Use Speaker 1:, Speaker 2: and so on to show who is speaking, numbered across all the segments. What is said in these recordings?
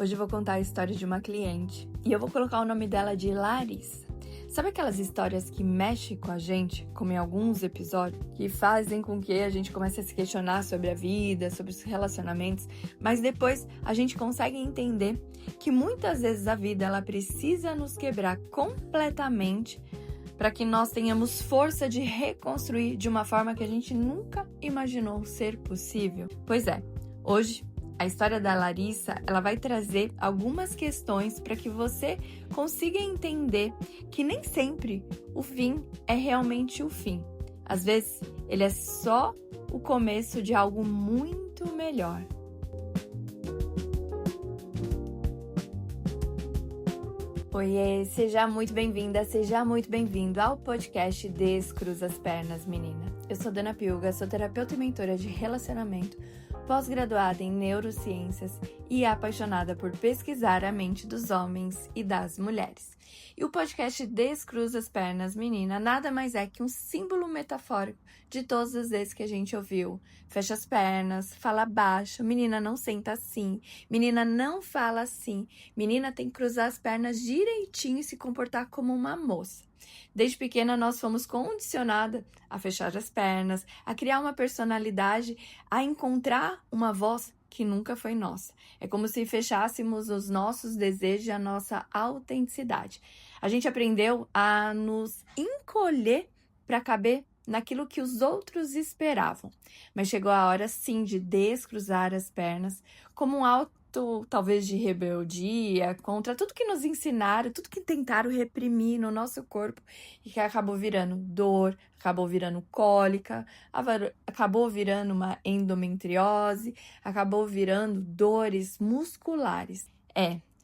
Speaker 1: Hoje eu vou contar a história de uma cliente e eu vou colocar o nome dela de Larissa. Sabe aquelas histórias que mexem com a gente, como em alguns episódios, que fazem com que a gente comece a se questionar sobre a vida, sobre os relacionamentos, mas depois a gente consegue entender que muitas vezes a vida ela precisa nos quebrar completamente para que nós tenhamos força de reconstruir de uma forma que a gente nunca imaginou ser possível? Pois é, hoje a história da Larissa, ela vai trazer algumas questões para que você consiga entender que nem sempre o fim é realmente o fim. Às vezes, ele é só o começo de algo muito melhor. Oiê, seja muito bem-vinda, seja muito bem-vindo ao podcast Descruza as Pernas, menina. Eu sou Dana Pilga, sou terapeuta e mentora de relacionamento, pós-graduada em neurociências e apaixonada por pesquisar a mente dos homens e das mulheres. E o podcast Descruza as Pernas, menina, nada mais é que um símbolo metafórico de todas as vezes que a gente ouviu. Fecha as pernas, fala baixo, menina não senta assim, menina não fala assim, menina tem que cruzar as pernas direitinho e se comportar como uma moça. Desde pequena nós fomos condicionadas a fechar as pernas, a criar uma personalidade, a encontrar uma voz que nunca foi nossa. É como se fechássemos os nossos desejos e a nossa autenticidade. A gente aprendeu a nos encolher para caber naquilo que os outros esperavam. Mas chegou a hora, sim, de descruzar as pernas como um ato, talvez, de rebeldia contra tudo que nos ensinaram, tudo que tentaram reprimir no nosso corpo e que acabou virando dor, acabou virando cólica, acabou virando uma endometriose, acabou virando dores musculares.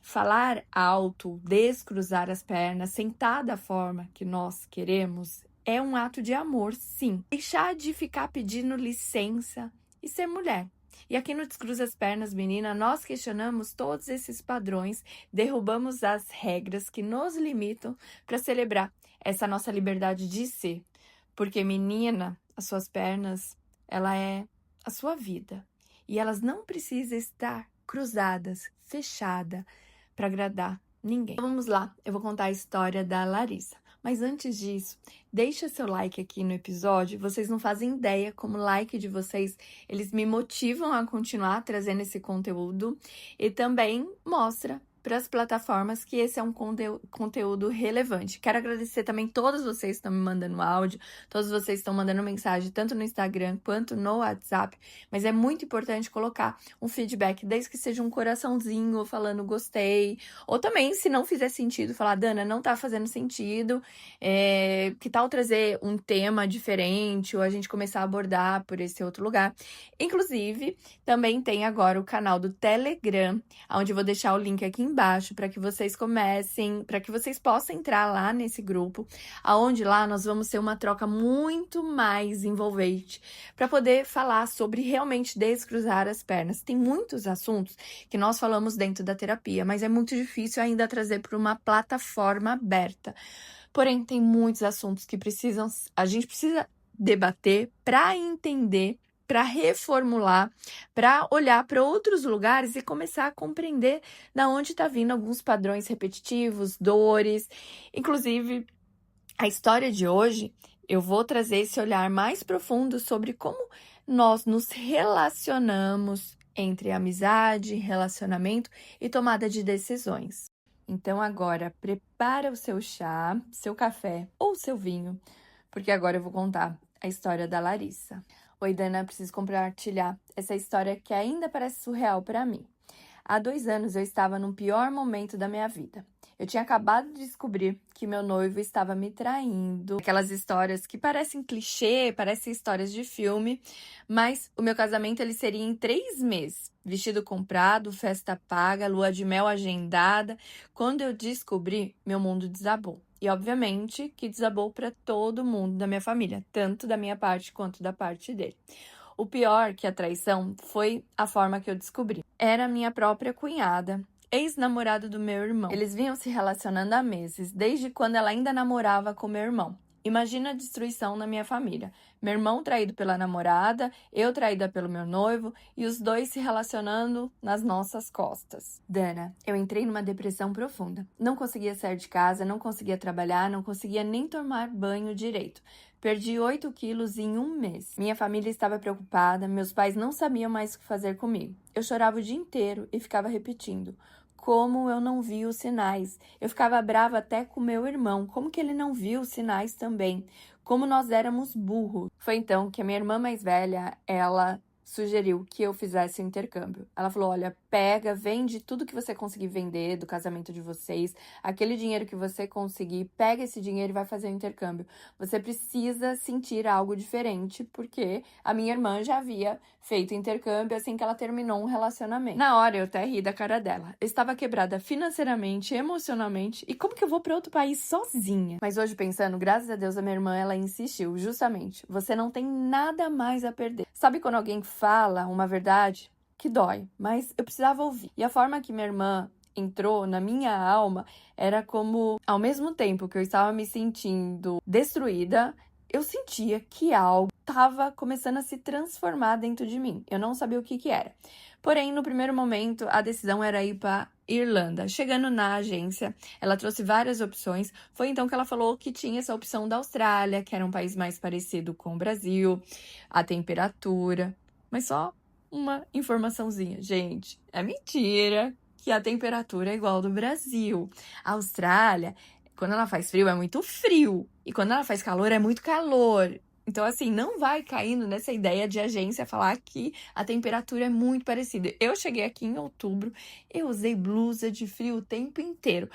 Speaker 1: Falar alto, descruzar as pernas, sentar da forma que nós queremos, é um ato de amor, sim. Deixar de ficar pedindo licença e ser mulher. E aqui no Descruza as Pernas, menina, nós questionamos todos esses padrões, derrubamos as regras que nos limitam para celebrar essa nossa liberdade de ser. Porque, menina, as suas pernas, ela é a sua vida. E elas não precisam estar cruzadas, fechadas, para agradar ninguém. Então, vamos lá, eu vou contar a história da Larissa. Mas antes disso, deixa seu like aqui no episódio. Vocês não fazem ideia como o like de vocês, eles me motivam a continuar trazendo esse conteúdo e também mostra para as plataformas que esse é um conteúdo relevante. Quero agradecer também todos vocês que estão me mandando áudio, todos vocês que estão mandando mensagem, tanto no Instagram quanto no WhatsApp, mas é muito importante colocar um feedback, desde que seja um coraçãozinho, falando gostei, ou também, se não fizer sentido, falar, Dana, não tá fazendo sentido, que tal trazer um tema diferente, ou a gente começar a abordar por esse outro lugar. Inclusive, também tem agora o canal do Telegram, onde eu vou deixar o link aqui embaixo para que vocês comecem, para que vocês possam entrar lá nesse grupo, aonde lá nós vamos ter uma troca muito mais envolvente para poder falar sobre realmente descruzar as pernas. Tem muitos assuntos que nós falamos dentro da terapia, mas é muito difícil ainda trazer para uma plataforma aberta. Porém, tem muitos assuntos que a gente precisa debater para entender, para reformular, para olhar para outros lugares e começar a compreender da onde está vindo alguns padrões repetitivos, dores. Inclusive, a história de hoje, eu vou trazer esse olhar mais profundo sobre como nós nos relacionamos entre amizade, relacionamento e tomada de decisões. Então agora, prepara o seu chá, seu café ou seu vinho, porque agora eu vou contar a história da Larissa. Oi, Dana, preciso compartilhar essa história que ainda parece surreal para mim. Há 2 anos eu estava no pior momento da minha vida. Eu tinha acabado de descobrir que meu noivo estava me traindo. Aquelas histórias que parecem clichê, parecem histórias de filme, mas o meu casamento ele seria em 3 meses. Vestido comprado, festa paga, lua de mel agendada. Quando eu descobri, meu mundo desabou. E, obviamente, que desabou para todo mundo da minha família, tanto da minha parte quanto da parte dele. O pior que a traição foi a forma que eu descobri. Era minha própria cunhada, ex-namorado do meu irmão. Eles vinham se relacionando há meses, desde quando ela ainda namorava com meu irmão. Imagina a destruição na minha família. Meu irmão traído pela namorada, eu traída pelo meu noivo e os dois se relacionando nas nossas costas. Dana, eu entrei numa depressão profunda. Não conseguia sair de casa, não conseguia trabalhar, não conseguia nem tomar banho direito. Perdi 8 quilos em um mês. Minha família estava preocupada, meus pais não sabiam mais o que fazer comigo. Eu chorava o dia inteiro e ficava repetindo: como eu não vi os sinais. Eu ficava brava até com meu irmão. Como que ele não viu os sinais também? Como nós éramos burros. Foi então que a minha irmã mais velha, ela sugeriu que eu fizesse o intercâmbio. Ela falou: olha, pega, vende tudo que você conseguir vender do casamento de vocês, aquele dinheiro que você conseguir, pega esse dinheiro e vai fazer o intercâmbio. Você precisa sentir algo diferente, porque a minha irmã já havia feito intercâmbio assim que ela terminou um relacionamento. Na hora eu até ri da cara dela. Eu estava quebrada financeiramente, emocionalmente, e como que eu vou para outro país sozinha? Mas hoje pensando, graças a Deus a minha irmã, ela insistiu, justamente, você não tem nada mais a perder. Sabe quando alguém fala uma verdade que dói, mas eu precisava ouvir. E a forma que minha irmã entrou na minha alma era como, ao mesmo tempo que eu estava me sentindo destruída, eu sentia que algo estava começando a se transformar dentro de mim. Eu não sabia o que era. Porém, no primeiro momento, a decisão era ir para Irlanda. Chegando na agência, ela trouxe várias opções. Foi então que ela falou que tinha essa opção da Austrália, que era um país mais parecido com o Brasil, a temperatura. Mas só uma informaçãozinha, gente. É mentira que a temperatura é igual ao do Brasil. A Austrália, quando ela faz frio, é muito frio. E quando ela faz calor, é muito calor. Então, assim, não vai caindo nessa ideia de agência falar que a temperatura é muito parecida. Eu cheguei aqui em outubro, eu usei blusa de frio o tempo inteiro.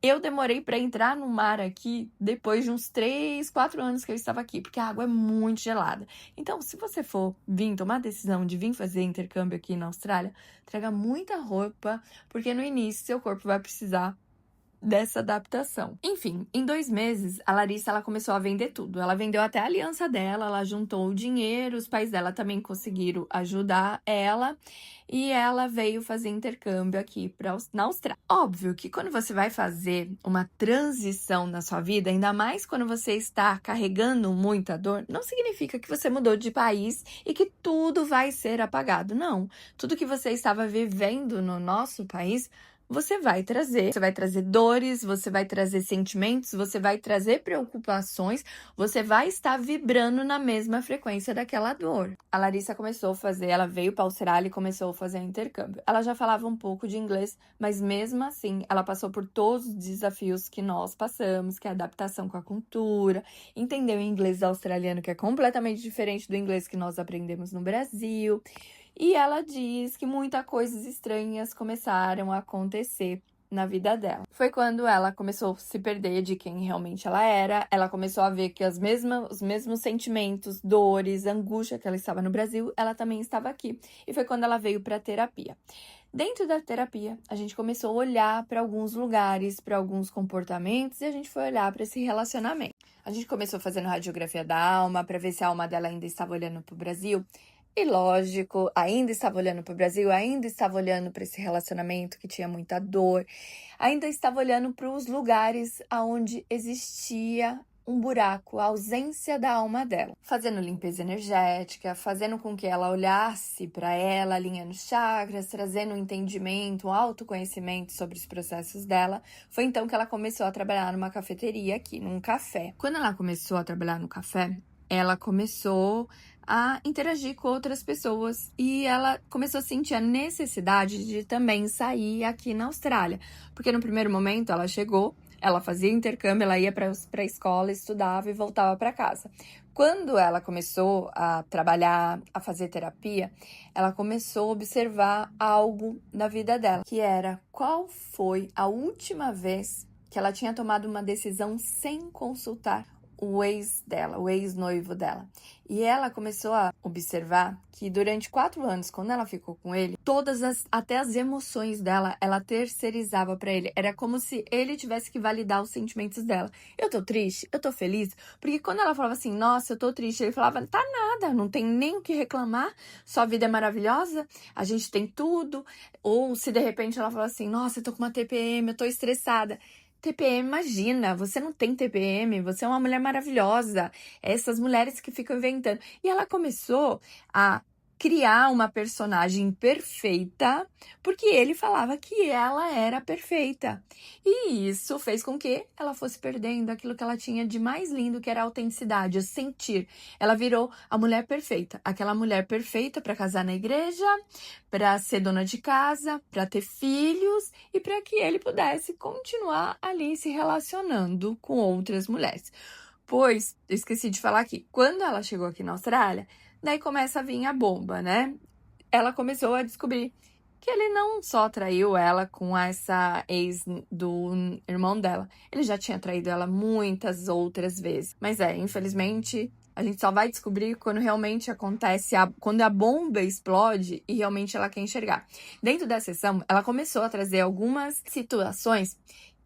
Speaker 1: Eu demorei para entrar no mar aqui depois de uns 3, 4 anos que eu estava aqui, porque a água é muito gelada. Então, se você for vir tomar a decisão de vir fazer intercâmbio aqui na Austrália, traga muita roupa, porque no início seu corpo vai precisar dessa adaptação. Enfim, em 2 meses, a Larissa ela começou a vender tudo. Ela vendeu até a aliança dela, ela juntou o dinheiro, os pais dela também conseguiram ajudar ela e ela veio fazer intercâmbio aqui na Austrália. Óbvio que quando você vai fazer uma transição na sua vida, ainda mais quando você está carregando muita dor, não significa que você mudou de país e que tudo vai ser apagado. Não. Tudo que você estava vivendo no nosso país, você vai trazer dores, você vai trazer sentimentos, você vai trazer preocupações, você vai estar vibrando na mesma frequência daquela dor. A Larissa ela veio para a Austrália e começou a fazer um intercâmbio. Ela já falava um pouco de inglês, mas mesmo assim, ela passou por todos os desafios que nós passamos, que é a adaptação com a cultura, entender o inglês australiano, que é completamente diferente do inglês que nós aprendemos no Brasil. E ela diz que muitas coisas estranhas começaram a acontecer na vida dela. Foi quando ela começou a se perder de quem realmente ela era. Ela começou a ver que os mesmos sentimentos, dores, angústia que ela estava no Brasil, ela também estava aqui. E foi quando ela veio para a terapia. Dentro da terapia, a gente começou a olhar para alguns lugares, para alguns comportamentos e a gente foi olhar para esse relacionamento. A gente começou fazendo radiografia da alma para ver se a alma dela ainda estava olhando para o Brasil. E lógico, ainda estava olhando para o Brasil, ainda estava olhando para esse relacionamento que tinha muita dor, ainda estava olhando para os lugares onde existia um buraco, a ausência da alma dela. Fazendo limpeza energética, fazendo com que ela olhasse para ela, alinhando chakras, trazendo um entendimento, um autoconhecimento sobre os processos dela. Foi então que ela começou a trabalhar numa cafeteria aqui, num café. Quando ela começou a trabalhar no café, ela começou a interagir com outras pessoas e ela começou a sentir a necessidade de também sair aqui na Austrália, porque no primeiro momento ela chegou, ela fazia intercâmbio, ela ia para a escola, estudava e voltava para casa. Quando ela começou a trabalhar, a fazer terapia, ela começou a observar algo na vida dela, que era qual foi a última vez que ela tinha tomado uma decisão sem consultar o ex dela, o ex-noivo dela. E ela começou a observar que durante 4 anos, quando ela ficou com ele, até as emoções dela, ela terceirizava pra ele. Era como se ele tivesse que validar os sentimentos dela. Eu tô triste? Eu tô feliz? Porque quando ela falava assim, nossa, eu tô triste, ele falava, tá nada, não tem nem o que reclamar, sua vida é maravilhosa, a gente tem tudo. Ou se de repente ela falava assim, nossa, eu tô com uma TPM, eu tô estressada. TPM, imagina, você não tem TPM, você é uma mulher maravilhosa. Essas mulheres que ficam inventando. E ela começou a criar uma personagem perfeita, porque ele falava que ela era perfeita. E isso fez com que ela fosse perdendo aquilo que ela tinha de mais lindo, que era a autenticidade, o sentir. Ela virou a mulher perfeita, aquela mulher perfeita para casar na igreja, para ser dona de casa, para ter filhos e para que ele pudesse continuar ali se relacionando com outras mulheres. Pois, eu esqueci de falar aqui, quando ela chegou aqui na Austrália, daí começa a vir a bomba, né? Ela começou a descobrir que ele não só traiu ela com essa ex do irmão dela, ele já tinha traído ela muitas outras vezes. Mas infelizmente, a gente só vai descobrir quando realmente acontece, quando a bomba explode e realmente ela quer enxergar. Dentro da sessão, ela começou a trazer algumas situações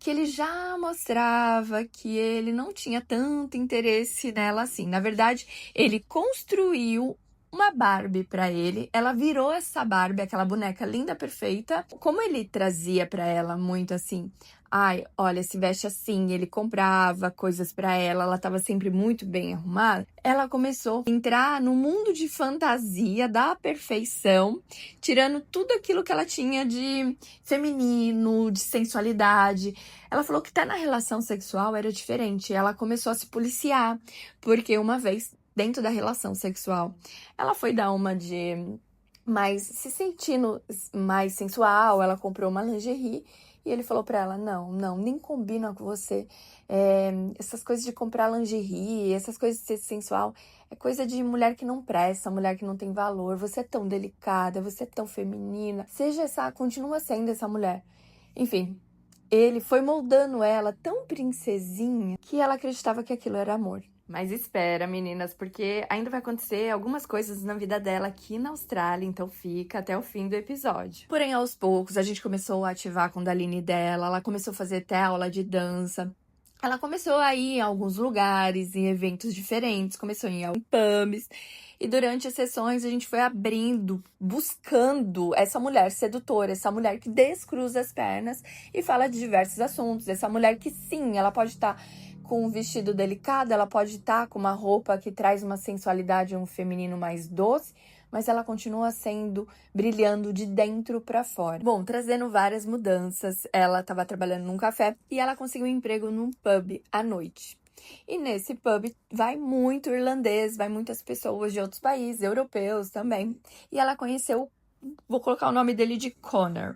Speaker 1: que ele já mostrava que ele não tinha tanto interesse nela assim. Na verdade, ele construiu uma Barbie para ele, ela virou essa Barbie, aquela boneca linda, perfeita. Como ele trazia para ela muito assim, ai, olha, se veste assim, ele comprava coisas para ela, ela estava sempre muito bem arrumada. Ela começou a entrar no mundo de fantasia da perfeição, tirando tudo aquilo que ela tinha de feminino, de sensualidade. Ela falou que até na relação sexual era diferente. Ela começou a se policiar, porque uma vez dentro da relação sexual, ela foi dar uma de mais se sentindo mais sensual, ela comprou uma lingerie e ele falou pra ela, não, nem combina com você. Essas coisas de comprar lingerie, essas coisas de ser sensual, é coisa de mulher que não presta, mulher que não tem valor. Você é tão delicada, você é tão feminina. Continua sendo essa mulher. Enfim, ele foi moldando ela tão princesinha que ela acreditava que aquilo era amor. Mas espera, meninas, porque ainda vai acontecer algumas coisas na vida dela aqui na Austrália, então fica até o fim do episódio. Porém, aos poucos, a gente começou a ativar a Kundalini dela, ela começou a fazer até aula de dança. Ela começou a ir em alguns lugares, em eventos diferentes, começou a ir em pubs. E durante as sessões a gente foi abrindo, buscando essa mulher sedutora, essa mulher que descruza as pernas e fala de diversos assuntos. Essa mulher que sim, ela pode estar com um vestido delicado, ela pode estar com uma roupa que traz uma sensualidade, um feminino mais doce, mas ela continua brilhando de dentro para fora. Bom, trazendo várias mudanças, ela estava trabalhando num café e ela conseguiu um emprego num pub à noite. E nesse pub vai muito irlandês, vai muitas pessoas de outros países, europeus também. E ela conheceu, vou colocar o nome dele de Connor.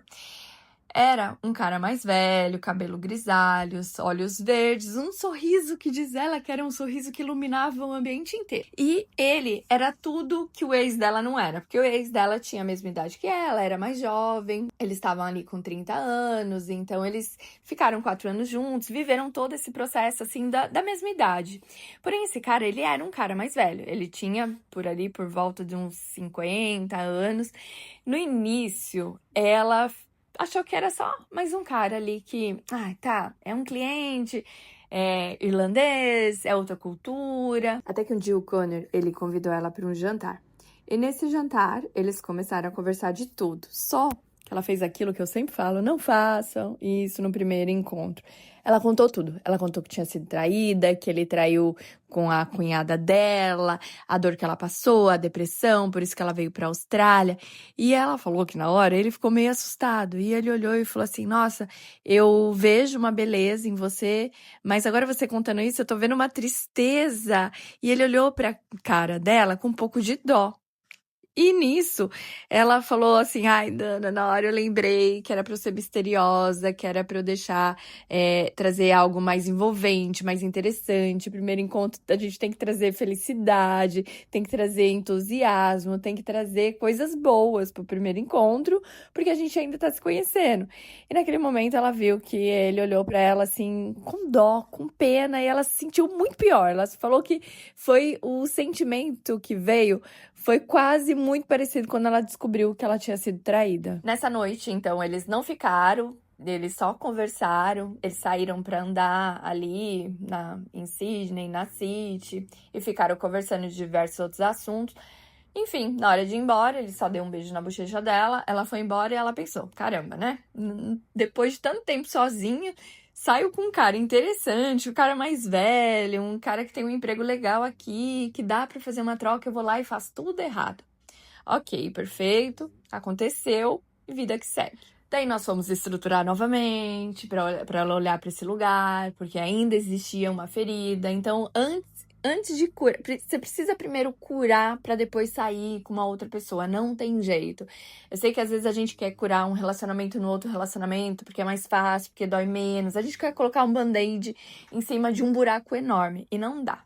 Speaker 1: Era um cara mais velho, cabelo grisalho, olhos verdes, um sorriso que diz ela que era um sorriso que iluminava o ambiente inteiro. E ele era tudo que o ex dela não era, porque o ex dela tinha a mesma idade que ela, era mais jovem, eles estavam ali com 30 anos, então eles ficaram 4 anos juntos, viveram todo esse processo, assim, da mesma idade. Porém, esse cara, ele era um cara mais velho, ele tinha por volta de uns 50 anos. No início, ela achou que era só mais um cara ali que, é um cliente, é irlandês, é outra cultura. Até que um dia o Connor, ele convidou ela para um jantar. E nesse jantar, eles começaram a conversar de tudo. Só que ela fez aquilo que eu sempre falo, não façam isso no primeiro encontro. Ela contou tudo. Ela contou que tinha sido traída, que ele traiu com a cunhada dela, a dor que ela passou, a depressão, por isso que ela veio pra Austrália. E ela falou que na hora ele ficou meio assustado. E ele olhou e falou assim, nossa, eu vejo uma beleza em você, mas agora você contando isso, eu tô vendo uma tristeza. E ele olhou pra cara dela com um pouco de dó. E nisso, ela falou assim, ai, Dana, na hora eu lembrei que era pra eu ser misteriosa, que era pra eu trazer algo mais envolvente, mais interessante. Primeiro encontro, a gente tem que trazer felicidade, tem que trazer entusiasmo, tem que trazer coisas boas pro primeiro encontro, porque a gente ainda tá se conhecendo. E naquele momento ela viu que ele olhou pra ela assim, com dó, com pena, e ela se sentiu muito pior. Ela falou que foi o sentimento que veio, foi quase muito parecido quando ela descobriu que ela tinha sido traída. Nessa noite, então, eles não ficaram, eles só conversaram, eles saíram pra andar ali em Sydney, na City, e ficaram conversando de diversos outros assuntos. Enfim, na hora de ir embora, ele só deu um beijo na bochecha dela, ela foi embora e ela pensou, caramba, né? Depois de tanto tempo sozinha, saio com um cara interessante, um cara mais velho, um cara que tem um emprego legal aqui, que dá pra fazer uma troca, eu vou lá e faço tudo errado. Ok, perfeito, aconteceu, e vida que segue. Daí nós fomos estruturar novamente para ela olhar para esse lugar, porque ainda existia uma ferida. Então, antes de curar, você precisa primeiro curar para depois sair com uma outra pessoa. Não tem jeito. Eu sei que às vezes a gente quer curar um relacionamento no outro relacionamento, porque é mais fácil, porque dói menos. A gente quer colocar um band-aid em cima de um buraco enorme e não dá.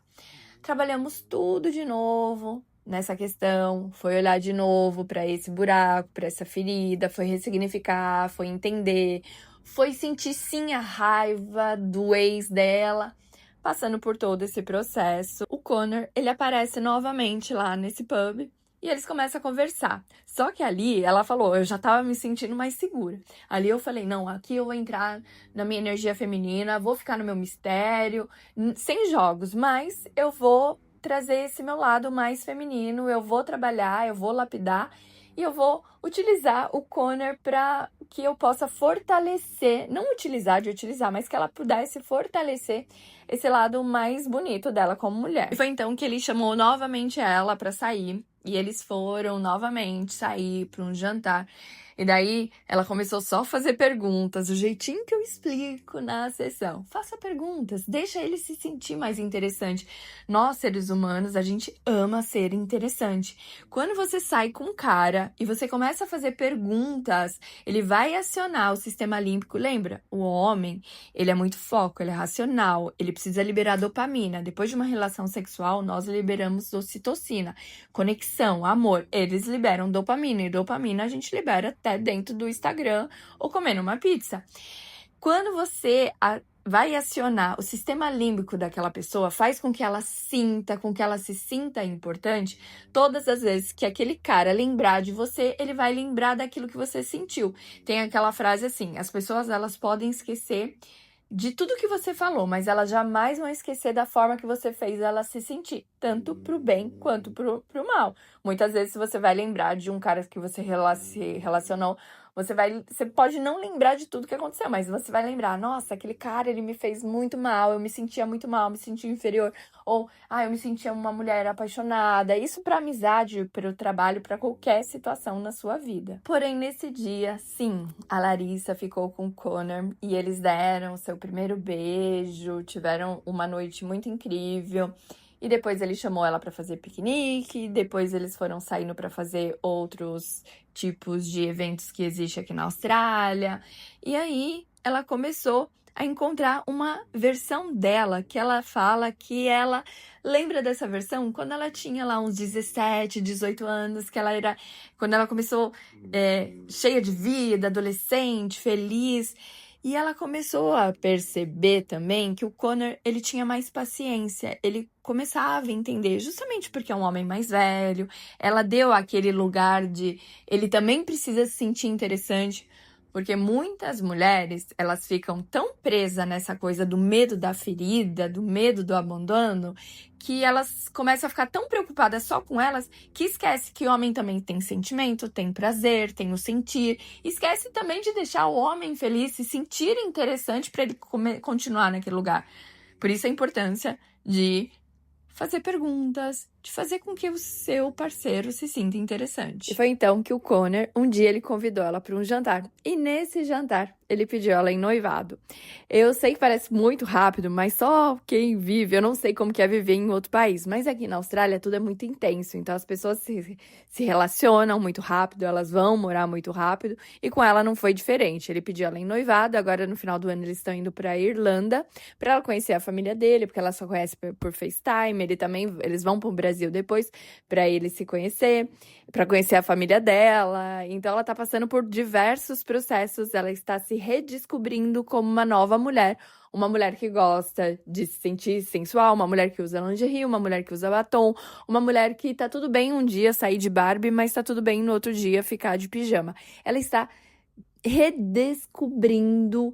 Speaker 1: Trabalhamos tudo de novo nessa questão, foi olhar de novo para esse buraco, para essa ferida, foi ressignificar, foi entender, foi sentir sim a raiva do ex dela. Passando por todo esse processo, o Connor, ele aparece novamente lá nesse pub e eles começam a conversar. Só que ali, ela falou, eu já tava me sentindo mais segura. Ali eu falei, não, aqui eu vou entrar na minha energia feminina, vou ficar no meu mistério, sem jogos, mas eu vou trazer esse meu lado mais feminino, eu vou trabalhar, eu vou lapidar e eu vou utilizar o Connor para que eu possa fortalecer, não utilizar de utilizar, mas que ela pudesse fortalecer esse lado mais bonito dela como mulher. E foi então que ele chamou novamente ela para sair e eles foram novamente sair para um jantar. E daí ela começou só a fazer perguntas, o jeitinho que eu explico na sessão. Faça perguntas, deixa ele se sentir mais interessante. Nós, seres humanos, a gente ama ser interessante. Quando você sai com um cara e você começa a fazer perguntas, ele vai acionar o sistema límbico. Lembra? O homem, ele é muito foco, ele é racional, ele precisa liberar dopamina. Depois de uma relação sexual, nós liberamos ocitocina, conexão, amor. Eles liberam dopamina e dopamina a gente libera até dentro do Instagram ou comendo uma pizza. Quando você vai acionar o sistema límbico daquela pessoa, faz com que ela sinta, com que ela se sinta importante, todas as vezes que aquele cara lembrar de você, ele vai lembrar daquilo que você sentiu. Tem aquela frase assim, as pessoas elas podem esquecer de tudo que você falou, mas elas jamais vão esquecer da forma que você fez ela se sentir, tanto pro bem quanto pro mal. Muitas vezes você vai lembrar de um cara que você se relacionou, você pode não lembrar de tudo que aconteceu, mas você vai lembrar, nossa, aquele cara, ele me fez muito mal, eu me sentia muito mal, me sentia inferior, ou, eu me sentia uma mulher apaixonada. Isso pra amizade, para o trabalho, para qualquer situação na sua vida. Porém, nesse dia, sim, a Larissa ficou com o Connor e eles deram seu primeiro beijo, tiveram uma noite muito incrível. E depois ele chamou ela para fazer piquenique, depois eles foram saindo para fazer outros tipos de eventos que existe aqui na Austrália. E aí ela começou a encontrar uma versão dela, que ela fala que ela lembra dessa versão quando ela tinha lá uns 17, 18 anos, que ela era, quando ela começou cheia de vida, adolescente, feliz. E ela começou a perceber também que o Connor, ele tinha mais paciência, ele começava a entender, justamente porque é um homem mais velho, ela deu aquele lugar de, ele também precisa se sentir interessante, porque muitas mulheres, elas ficam tão presas nessa coisa do medo da ferida, do medo do abandono, que elas começam a ficar tão preocupadas só com elas, que esquece que o homem também tem sentimento, tem prazer, tem o sentir. Esquece também de deixar o homem feliz, se sentir interessante para ele continuar naquele lugar. Por isso a importância de fazer perguntas, de fazer com que o seu parceiro se sinta interessante. E foi então que o Connor, um dia ele convidou ela para um jantar. E nesse jantar, ele pediu ela em noivado. Eu sei que parece muito rápido, mas só quem vive, eu não sei como que é viver em outro país, mas aqui na Austrália tudo é muito intenso, então as pessoas se relacionam muito rápido, elas vão morar muito rápido, e com ela não foi diferente. Ele pediu ela em noivado, agora no final do ano eles estão indo para Irlanda, para ela conhecer a família dele, porque ela só conhece por FaceTime, eles vão para o Brasil depois, para ele se conhecer, para conhecer a família dela. Então ela tá passando por diversos processos, ela está se redescobrindo como uma nova mulher, uma mulher que gosta de se sentir sensual, uma mulher que usa lingerie, uma mulher que usa batom, uma mulher que tá tudo bem um dia sair de Barbie, mas tá tudo bem no outro dia ficar de pijama. Ela está redescobrindo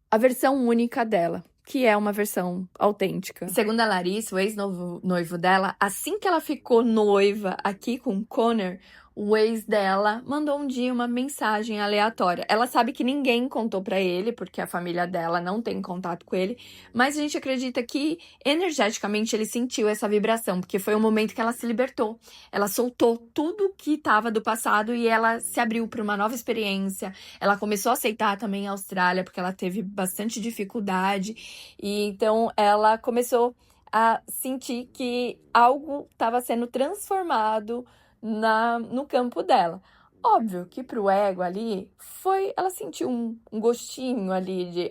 Speaker 1: a versão única dela, que é uma versão autêntica. Segundo a Larissa, o ex-noivo dela, assim que ela ficou noiva aqui com o Connor, o ex dela mandou um dia uma mensagem aleatória. Ela sabe que ninguém contou pra ele, porque a família dela não tem contato com ele, mas a gente acredita que energeticamente ele sentiu essa vibração, porque foi o momento que ela se libertou. Ela soltou tudo que estava do passado e ela se abriu para uma nova experiência. Ela começou a aceitar também a Austrália, porque ela teve bastante dificuldade, e então ela começou a sentir que algo estava sendo transformado no campo dela. Óbvio que pro ego ali, ela sentiu um gostinho ali de,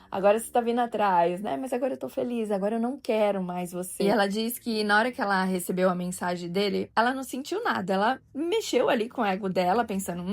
Speaker 1: agora você tá vindo atrás, né? Mas agora eu tô feliz, agora eu não quero mais você. E ela diz que na hora que ela recebeu a mensagem dele, ela não sentiu nada. Ela mexeu ali com o ego dela, pensando,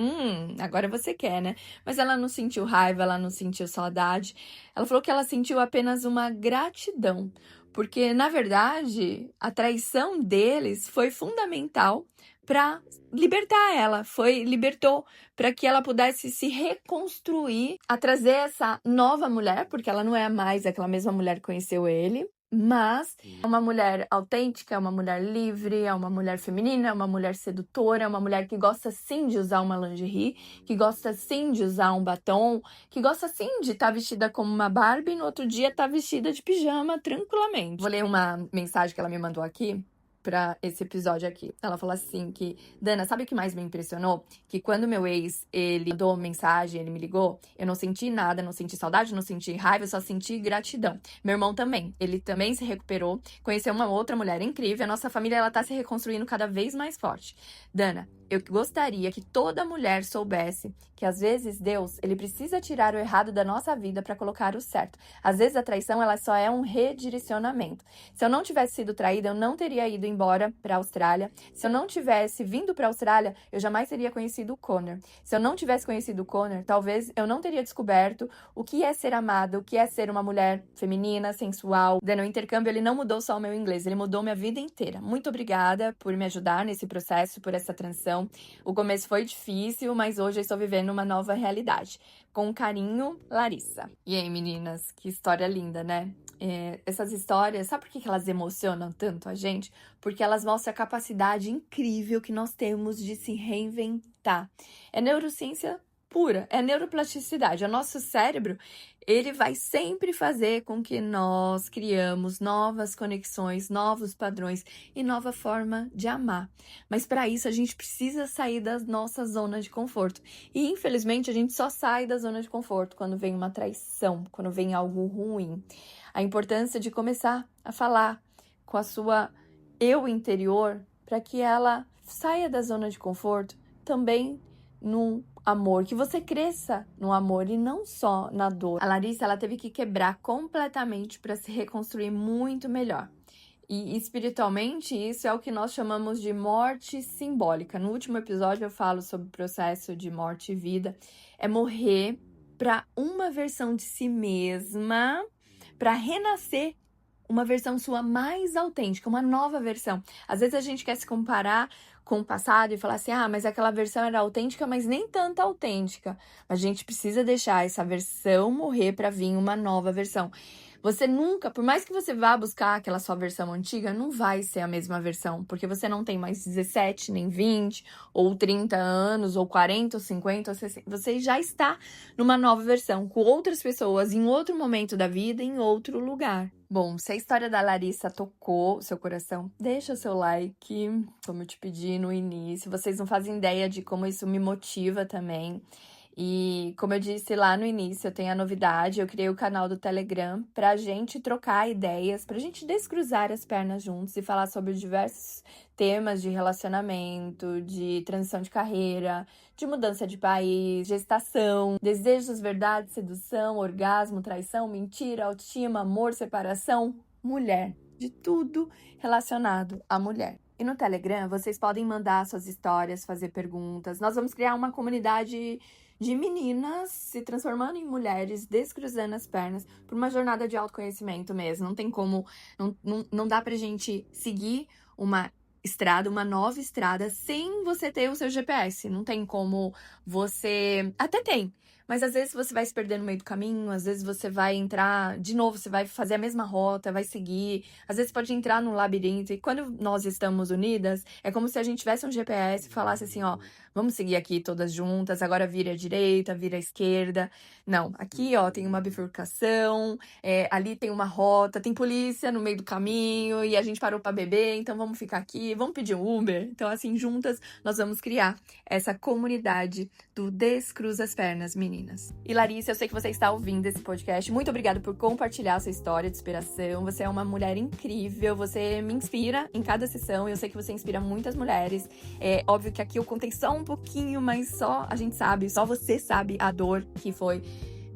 Speaker 1: agora você quer, né? Mas ela não sentiu raiva, ela não sentiu saudade. Ela falou que ela sentiu apenas uma gratidão. Porque, na verdade, a traição deles foi fundamental para libertar ela, libertou para que ela pudesse se reconstruir, a trazer essa nova mulher, porque ela não é mais aquela mesma mulher que conheceu ele, mas é uma mulher autêntica, é uma mulher livre, é uma mulher feminina, é uma mulher sedutora, é uma mulher que gosta sim de usar uma lingerie, que gosta sim de usar um batom, que gosta sim de estar vestida como uma Barbie e no outro dia estar vestida de pijama tranquilamente. Vou ler uma mensagem que ela me mandou aqui para esse episódio aqui. Ela falou assim que, Dana, sabe o que mais me impressionou? Que quando meu ex, ele mandou mensagem, ele me ligou, eu não senti nada, não senti saudade, não senti raiva, eu só senti gratidão. Meu irmão também, ele também se recuperou, conheceu uma outra mulher incrível, a nossa família, ela tá se reconstruindo cada vez mais forte. Dana, eu gostaria que toda mulher soubesse que às vezes Deus, ele precisa tirar o errado da nossa vida para colocar o certo. Às vezes a traição, ela só é um redirecionamento. Se eu não tivesse sido traída, eu não teria ido embora para a Austrália. Se eu não tivesse vindo para a Austrália, eu jamais teria conhecido o Connor. Se eu não tivesse conhecido o Connor, talvez eu não teria descoberto o que é ser amada, o que é ser uma mulher feminina, sensual. No intercâmbio, ele não mudou só o meu inglês, ele mudou minha vida inteira. Muito obrigada por me ajudar nesse processo, por essa transição. O começo foi difícil, mas hoje eu estou vivendo uma nova realidade. Com carinho, Larissa. E aí, meninas, que história linda, né? Essas histórias, sabe por que elas emocionam tanto a gente? Porque elas mostram a capacidade incrível que nós temos de se reinventar. É neurociência pura, é neuroplasticidade. O nosso cérebro, ele vai sempre fazer com que nós criamos novas conexões, novos padrões e nova forma de amar. Mas para isso a gente precisa sair da nossa zona de conforto. E infelizmente a gente só sai da zona de conforto quando vem uma traição, quando vem algo ruim. A importância de começar a falar com a sua eu interior para que ela saia da zona de conforto também no amor, que você cresça no amor e não só na dor. A Larissa, ela teve que quebrar completamente para se reconstruir muito melhor. E espiritualmente, isso é o que nós chamamos de morte simbólica. No último episódio eu falo sobre o processo de morte e vida. É morrer para uma versão de si mesma, para renascer uma versão sua mais autêntica, uma nova versão. Às vezes a gente quer se comparar com o passado e falar assim, mas aquela versão era autêntica, mas nem tanto autêntica. A gente precisa deixar essa versão morrer para vir uma nova versão. Você nunca, por mais que você vá buscar aquela sua versão antiga, não vai ser a mesma versão, porque você não tem mais 17, nem 20, ou 30 anos, ou 40, ou 50, ou 60. Você já está numa nova versão, com outras pessoas, em outro momento da vida, em outro lugar. Bom, se a história da Larissa tocou o seu coração, deixa o seu like, como eu te pedi no início. Vocês não fazem ideia de como isso me motiva também. E como eu disse lá no início, eu tenho a novidade, eu criei o canal do Telegram pra gente trocar ideias, pra gente descruzar as pernas juntos e falar sobre diversos temas de relacionamento, de transição de carreira, de mudança de país, gestação, desejos, verdade, sedução, orgasmo, traição, mentira, autoestima, amor, separação, mulher, de tudo relacionado à mulher. E no Telegram, vocês podem mandar suas histórias, fazer perguntas. Nós vamos criar uma comunidade de meninas se transformando em mulheres, descruzando as pernas, por uma jornada de autoconhecimento mesmo. Não tem como, não dá pra gente seguir uma estrada, uma nova estrada, sem você ter o seu GPS. Não tem como você... Até tem, Mas às vezes você vai se perder no meio do caminho, às vezes você vai entrar, de novo, você vai fazer a mesma rota, vai seguir, às vezes pode entrar num labirinto. E quando nós estamos unidas, é como se a gente tivesse um GPS e falasse assim, ó, vamos seguir aqui todas juntas, agora vira à direita, vira à esquerda. Não, aqui, ó, tem uma bifurcação, ali tem uma rota, tem polícia no meio do caminho e a gente parou pra beber, então vamos ficar aqui, vamos pedir um Uber. Então, assim, juntas nós vamos criar essa comunidade do Descruza as Pernas, meninas. E Larissa, eu sei que você está ouvindo esse podcast. Muito obrigada por compartilhar a sua história de inspiração. Você é uma mulher incrível, você me inspira em cada sessão. Eu sei que você inspira muitas mulheres. É óbvio que aqui eu contei só um pouquinho, mas só a gente sabe, só você sabe a dor que foi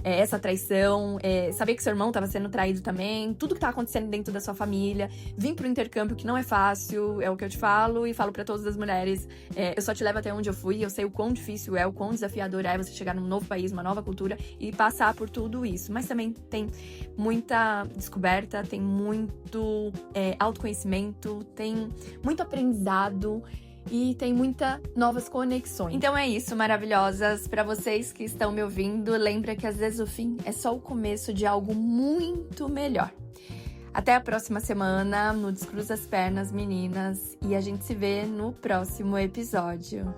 Speaker 1: essa traição, saber que seu irmão estava sendo traído também, tudo que tá acontecendo dentro da sua família, vir pro intercâmbio que não é fácil, é o que eu te falo e falo pra todas as mulheres, eu só te levo até onde eu fui, eu sei o quão difícil é, o quão desafiador é você chegar num novo país, uma nova cultura e passar por tudo isso, mas também tem muita descoberta, tem muito autoconhecimento, tem muito aprendizado, e tem muitas novas conexões. Então é isso, maravilhosas. Para vocês que estão me ouvindo, lembra que às vezes o fim é só o começo de algo muito melhor. Até a próxima semana no Descruza as Pernas, meninas. E a gente se vê no próximo episódio.